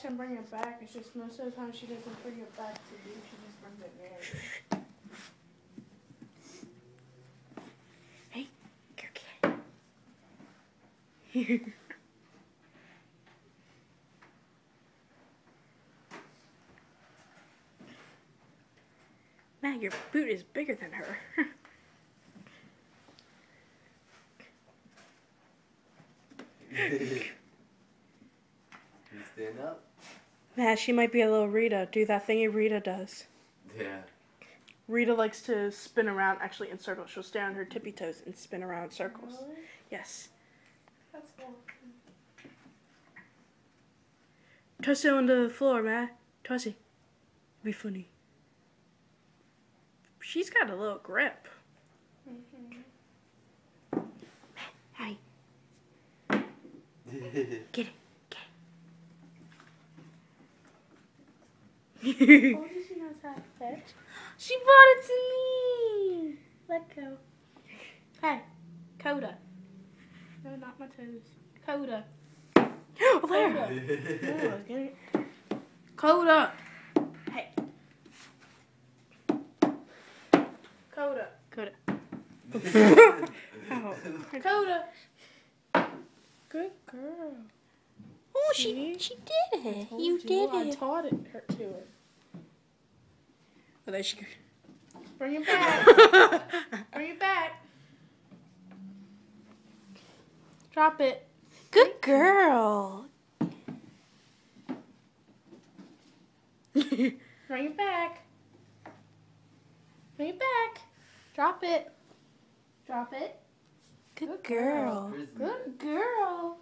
and bring it back. It's just most of the time she doesn't bring it back to you. She just brings it there. Hey, go get it. Matt, your boot is bigger than her. You stand up? Matt, she might be a little Rita. Do that thingy Rita does. Yeah. Rita likes to spin around, actually in circles. She'll stay on her tippy toes and spin around in circles. Really? Yes. That's cool. Toss it on the floor, Matt. Toss it. Be funny. She's got a little grip. Mm-hmm. Hi. Get it. Get it. Oh, she knows how to fetch. She brought it to me. Let go. Hi. Coda. No, not my toes. Coda. Oh, there. No, get it. Coda. Hey. Coda. Coda. Oh. Coda. Good girl. Oh, See? she did it. You did I it. taught it her to her. Oh, there she goes. Bring it back. Bring it back. Drop it. Good girl. Bring it back. Bring it back. Drop it. Drop it. Good girl. Good girl.